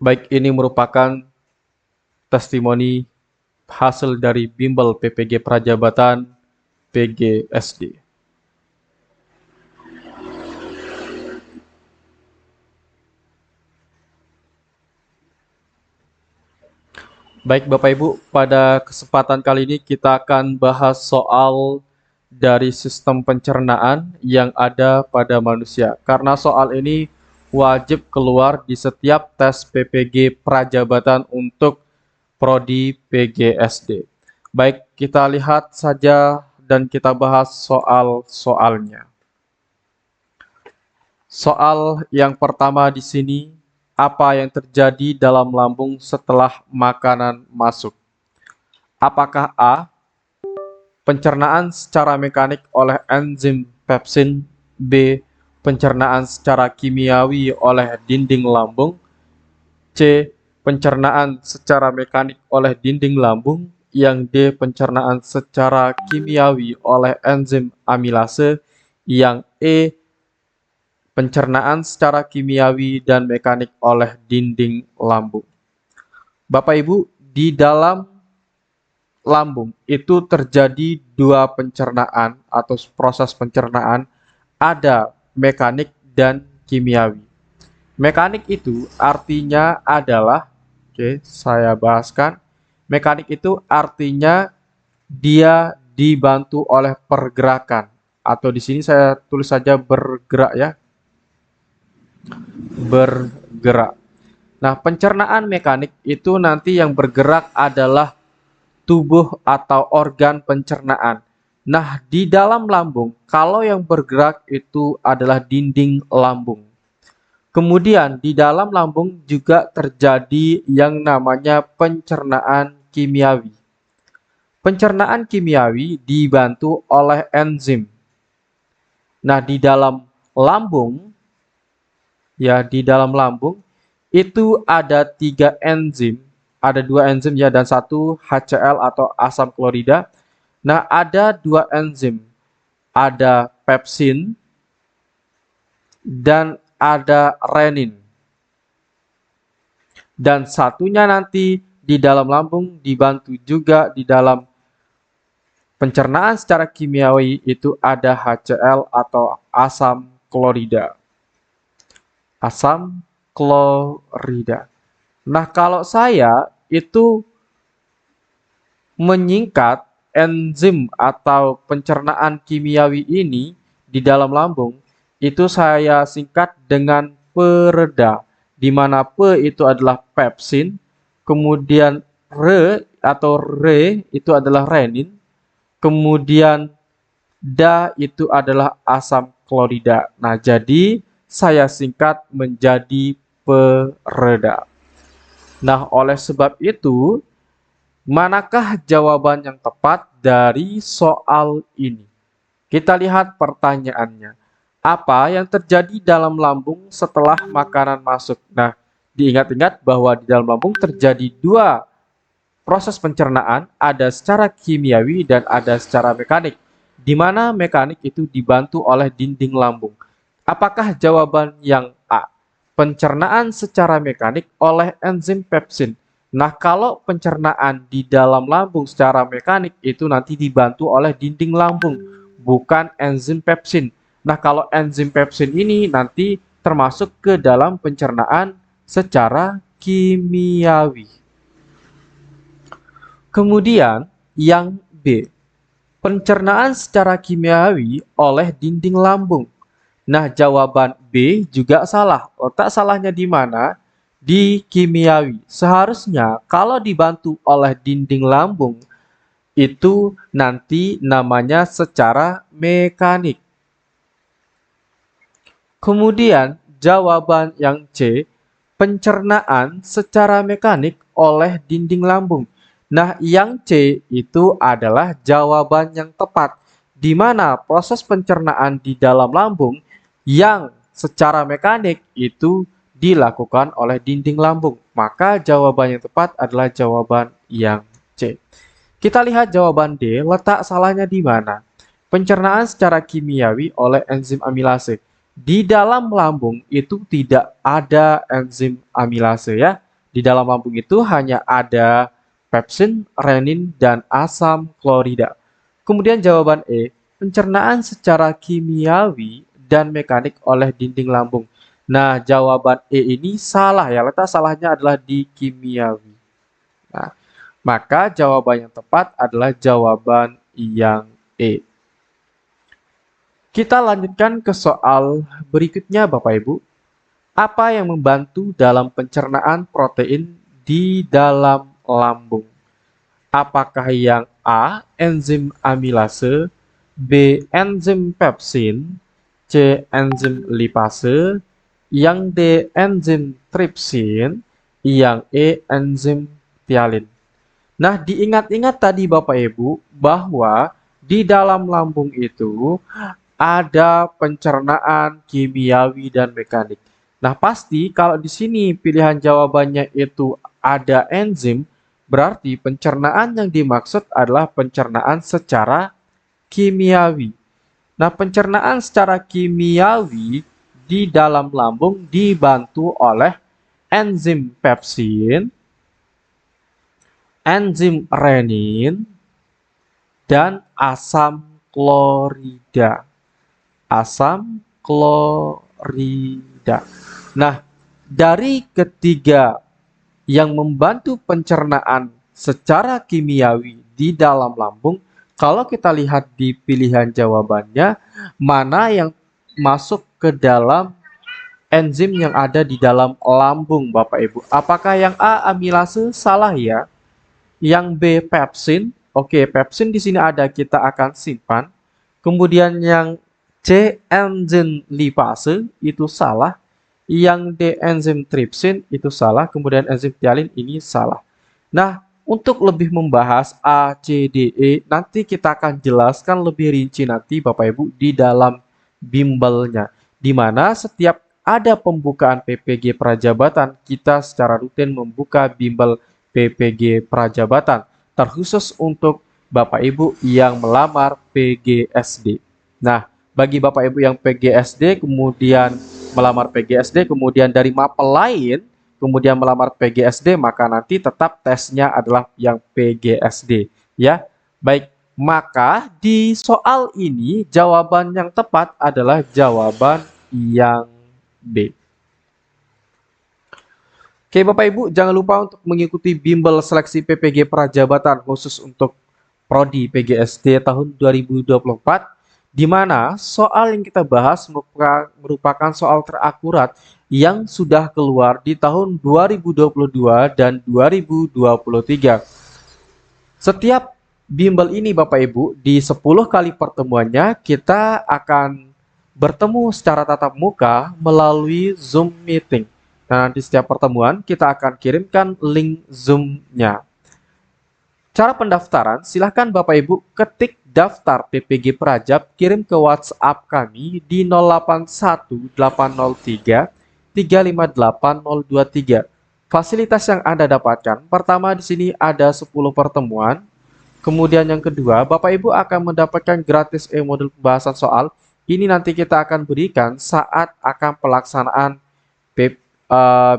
Baik, ini merupakan testimoni hasil dari bimbel PPG Prajabatan PGSD. Baik Bapak Ibu, pada kesempatan kali ini kita akan bahas soal dari sistem pencernaan yang ada pada manusia. Karena soal ini wajib keluar di setiap tes PPG Prajabatan untuk Prodi PGSD. Baik, kita lihat saja dan kita bahas soal-soalnya. Soal yang pertama di sini, apa yang terjadi dalam lambung setelah makanan masuk? Apakah A. Pencernaan secara mekanik oleh enzim pepsin, B. Pencernaan secara kimiawi oleh dinding lambung, C. Pencernaan secara mekanik oleh dinding lambung, yang D. Pencernaan secara kimiawi oleh enzim amilase, yang E. Pencernaan secara kimiawi dan mekanik oleh dinding lambung. Bapak Ibu, di dalam lambung itu terjadi dua pencernaan atau proses pencernaan, ada mekanik dan kimiawi. Mekanik itu artinya adalah, saya bahaskan, mekanik itu artinya dia dibantu oleh pergerakan, atau di sini saya tulis saja bergerak ya, bergerak. Nah, pencernaan mekanik itu nanti yang bergerak adalah tubuh atau organ pencernaan. Nah, di dalam lambung, kalau yang bergerak itu adalah dinding lambung. Kemudian di dalam lambung juga terjadi yang namanya pencernaan kimiawi. Pencernaan kimiawi dibantu oleh enzim. Nah, di dalam lambung, di dalam lambung itu ada 3 enzim, ada 2 enzim ya dan 1 HCl atau asam klorida. Nah, ada 2 enzim, ada pepsin dan ada renin. Dan satunya nanti di dalam lambung dibantu juga di dalam pencernaan secara kimiawi itu ada HCl atau asam klorida. Asam klorida. Nah, kalau saya itu menyingkat enzim atau pencernaan kimiawi ini di dalam lambung, itu saya singkat dengan pereda, di mana P itu adalah pepsin, kemudian R atau Re itu adalah renin, kemudian Da itu adalah asam klorida. Nah, jadi saya singkat menjadi pereda. Nah, oleh sebab itu, manakah jawaban yang tepat dari soal ini? Kita lihat pertanyaannya. Apa yang terjadi dalam lambung setelah makanan masuk? Nah, diingat-ingat bahwa di dalam lambung terjadi 2 proses pencernaan, ada secara kimiawi dan ada secara mekanik, di mana mekanik itu dibantu oleh dinding lambung. Apakah jawaban yang A? Pencernaan secara mekanik oleh enzim pepsin. Nah, kalau pencernaan di dalam lambung secara mekanik itu nanti dibantu oleh dinding lambung, bukan enzim pepsin. Nah, kalau enzim pepsin ini nanti termasuk ke dalam pencernaan secara kimiawi. Kemudian yang B, pencernaan secara kimiawi oleh dinding lambung. Nah, jawaban B juga salah. Letak salahnya di mana? Di kimiawi. Seharusnya kalau dibantu oleh dinding lambung, itu nanti namanya secara mekanik. Kemudian jawaban yang C, pencernaan secara mekanik oleh dinding lambung. Nah, yang C itu adalah jawaban yang tepat, di mana proses pencernaan di dalam lambung yang secara mekanik itu dilakukan oleh dinding lambung. Maka jawaban yang tepat adalah jawaban yang C. Kita lihat jawaban D, letak salahnya di mana? Pencernaan secara kimiawi oleh enzim amilase. Di dalam lambung itu tidak ada enzim amilase ya. Di dalam lambung itu hanya ada pepsin, renin, dan asam klorida. Kemudian jawaban E, pencernaan secara kimiawi dan mekanik oleh dinding lambung. Nah, jawaban E ini salah ya, letak salahnya adalah di kimiawi. Nah, maka jawaban yang tepat adalah jawaban yang E. Kita lanjutkan ke soal berikutnya Bapak Ibu. Apa yang membantu dalam pencernaan protein di dalam lambung? Apakah yang A, enzim amilase, B, enzim pepsin, C, enzim lipase, yang D, enzim tripsin, yang E, enzim tialin. Nah, diingat-ingat tadi Bapak Ibu bahwa di dalam lambung itu ada pencernaan kimiawi dan mekanik. Nah, pasti kalau di sini pilihan jawabannya itu ada enzim, berarti pencernaan yang dimaksud adalah pencernaan secara kimiawi. Nah, pencernaan secara kimiawi di dalam lambung dibantu oleh enzim pepsin, enzim renin, dan asam klorida. Asam klorida. Nah, dari ketiga yang membantu pencernaan secara kimiawi di dalam lambung, kalau kita lihat di pilihan jawabannya, mana yang masuk ke dalam enzim yang ada di dalam lambung, Bapak Ibu? Apakah yang A amilase? Salah ya. Yang B pepsin, oke, pepsin di sini ada, kita akan simpan. Kemudian yang C enzim lipase itu salah. Yang D enzim tripsin itu salah. Kemudian enzim tialin ini salah. Nah, untuk lebih membahas A, C, D, E, nanti kita akan jelaskan lebih rinci nanti Bapak Ibu di dalam bimbelnya. Di mana setiap ada pembukaan PPG Prajabatan, kita secara rutin membuka bimbel PPG Prajabatan, terkhusus untuk Bapak Ibu yang melamar PGSD. Nah, bagi Bapak Ibu yang PGSD kemudian melamar PGSD, kemudian dari mapel lain kemudian melamar PGSD, maka nanti tetap tesnya adalah yang PGSD ya. Baik, maka di soal ini jawaban yang tepat adalah jawaban yang B. Oke Bapak Ibu, jangan lupa untuk mengikuti bimbel seleksi PPG Prajabatan khusus untuk Prodi PGSD tahun 2024, di mana soal yang kita bahas merupakan soal terakurat yang sudah keluar di tahun 2022 dan 2023. Setiap bimbel ini Bapak Ibu, di 10 kali pertemuannya kita akan bertemu secara tatap muka melalui Zoom meeting. Nah, di setiap pertemuan kita akan kirimkan link Zoom-nya. Cara pendaftaran, silahkan Bapak Ibu ketik daftar PPG Prajab, kirim ke WhatsApp kami di 081803358023. Fasilitas yang Anda dapatkan, pertama di sini ada 10 pertemuan. Kemudian yang kedua, Bapak Ibu akan mendapatkan gratis e-modul pembahasan soal. Ini nanti kita akan berikan saat akan pelaksanaan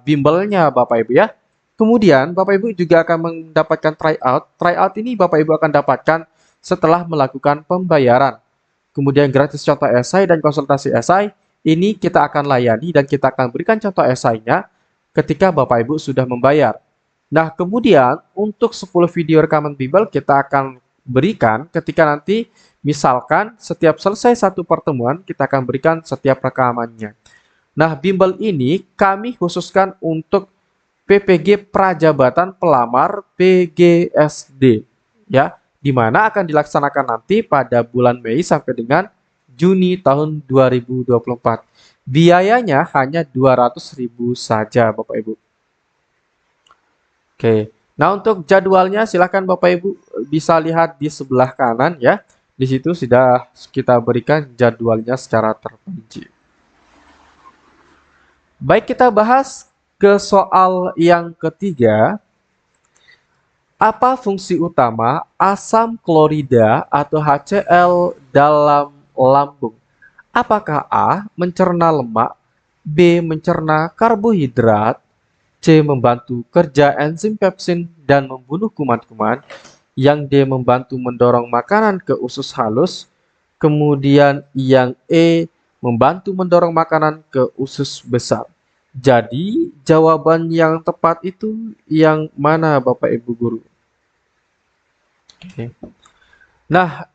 bimbelnya Bapak Ibu ya. Kemudian Bapak Ibu juga akan mendapatkan tryout. Tryout ini Bapak Ibu akan dapatkan setelah melakukan pembayaran. Kemudian gratis contoh esai dan konsultasi esai ini kita akan layani dan kita akan berikan contoh esainya ketika Bapak Ibu sudah membayar. Nah, kemudian untuk 10 video rekaman bimbel kita akan berikan ketika nanti misalkan setiap selesai satu pertemuan kita akan berikan setiap rekamannya. Nah, bimbel ini kami khususkan untuk PPG Prajabatan Pelamar PGSD ya, di mana akan dilaksanakan nanti pada bulan Mei sampai dengan Juni tahun 2024. Biayanya hanya 200.000 saja Bapak Ibu. Oke. Nah, untuk jadwalnya silakan Bapak Ibu bisa lihat di sebelah kanan ya. Di situ sudah kita berikan jadwalnya secara terperinci. Baik, kita bahas ke soal yang ketiga. Apa fungsi utama asam klorida atau HCl dalam lambung? Apakah A. mencerna lemak, B. mencerna karbohidrat, C. Membantu kerja enzim pepsin dan membunuh kuman-kuman. Yang D. Membantu mendorong makanan ke usus halus. Kemudian yang E. Membantu mendorong makanan ke usus besar. Jadi jawaban yang tepat itu yang mana Bapak Ibu Guru? Oke. Nah,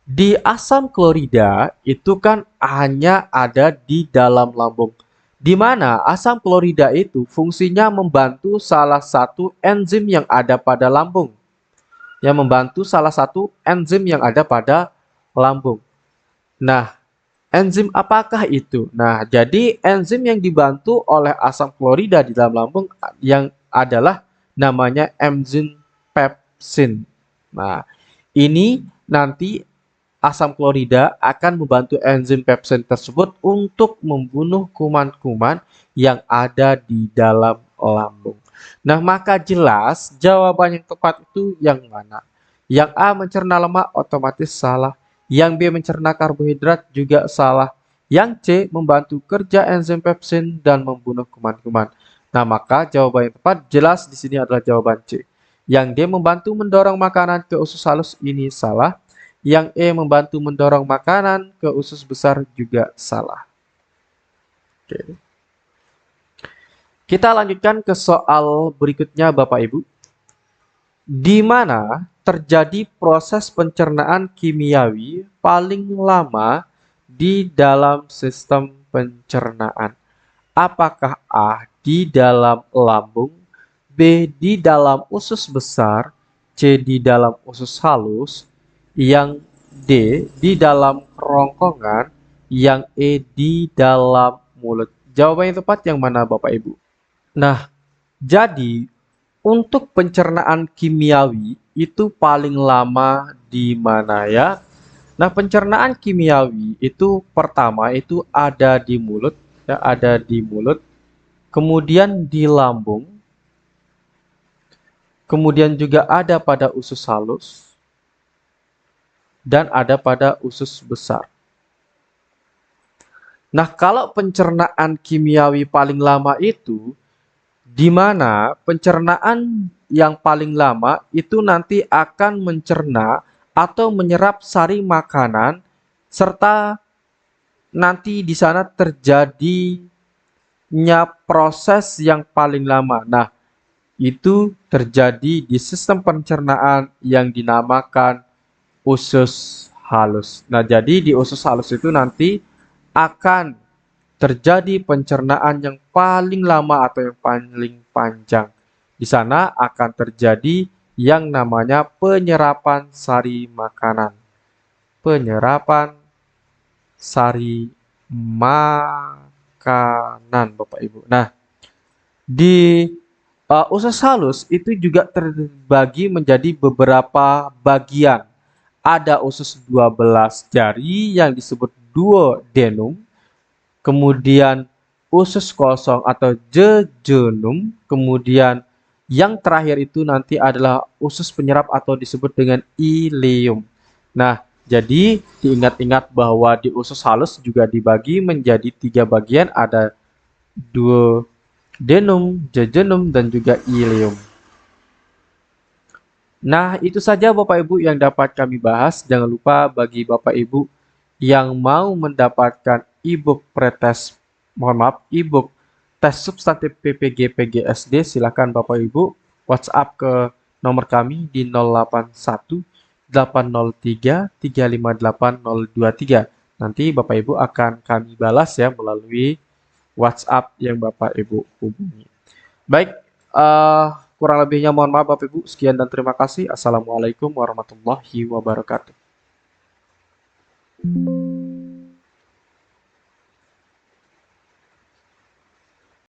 di asam klorida itu kan hanya ada di dalam lambung. Di mana asam klorida itu fungsinya membantu salah satu enzim yang ada pada lambung. Yang membantu salah satu enzim yang ada pada lambung. Nah, enzim apakah itu? Nah, jadi enzim yang dibantu oleh asam klorida di dalam lambung yang adalah namanya enzim pepsin. Nah, ini nanti asam klorida akan membantu enzim pepsin tersebut untuk membunuh kuman-kuman yang ada di dalam lambung. Nah, maka jelas jawaban yang tepat itu yang mana? Yang A mencerna lemak otomatis salah. Yang B mencerna karbohidrat juga salah. Yang C membantu kerja enzim pepsin dan membunuh kuman-kuman. Nah, maka jawaban yang tepat jelas di sini adalah jawaban C. Yang D membantu mendorong makanan ke usus halus ini salah. Yang E membantu mendorong makanan ke usus besar juga salah. Oke. Kita lanjutkan ke soal berikutnya Bapak Ibu. Di mana terjadi proses pencernaan kimiawi paling lama di dalam sistem pencernaan? Apakah A di dalam lambung, B di dalam usus besar, C di dalam usus halus, yang D di dalam kerongkongan, yang E di dalam mulut? Jawaban yang tepat yang mana Bapak Ibu? Nah, jadi untuk pencernaan kimiawi itu paling lama di mana ya? Nah, pencernaan kimiawi itu pertama itu ada di mulut, ya, ada di mulut, kemudian di lambung, kemudian juga ada pada usus halus, dan ada pada usus besar. Nah, kalau pencernaan kimiawi paling lama itu, di mana pencernaan yang paling lama itu nanti akan mencerna atau menyerap sari makanan, serta nanti di sana terjadinya proses yang paling lama. Nah, itu terjadi di sistem pencernaan yang dinamakan usus halus. Nah, jadi di usus halus itu nanti akan terjadi pencernaan yang paling lama atau yang paling panjang. Di sana akan terjadi yang namanya penyerapan sari makanan. Penyerapan sari makanan, Bapak Ibu. Nah, di usus halus itu juga terbagi menjadi beberapa bagian. Ada usus 12 jari yang disebut duodenum, kemudian usus kosong atau jejunum, kemudian yang terakhir itu nanti adalah usus penyerap atau disebut dengan ileum. Nah, jadi diingat-ingat bahwa di usus halus juga dibagi menjadi 3 bagian, ada duodenum, jejunum, dan juga ileum. Nah, itu saja Bapak Ibu yang dapat kami bahas. Jangan lupa bagi Bapak Ibu yang mau mendapatkan e-book pretest, e-book tes substantif PPG PGSD, silakan Bapak Ibu WhatsApp ke nomor kami di 081 803 358 023. Nanti Bapak Ibu akan kami balas ya melalui WhatsApp yang Bapak Ibu hubungi. Baik, kurang lebihnya mohon maaf Bapak Ibu. Sekian dan terima kasih. Assalamualaikum warahmatullahi wabarakatuh.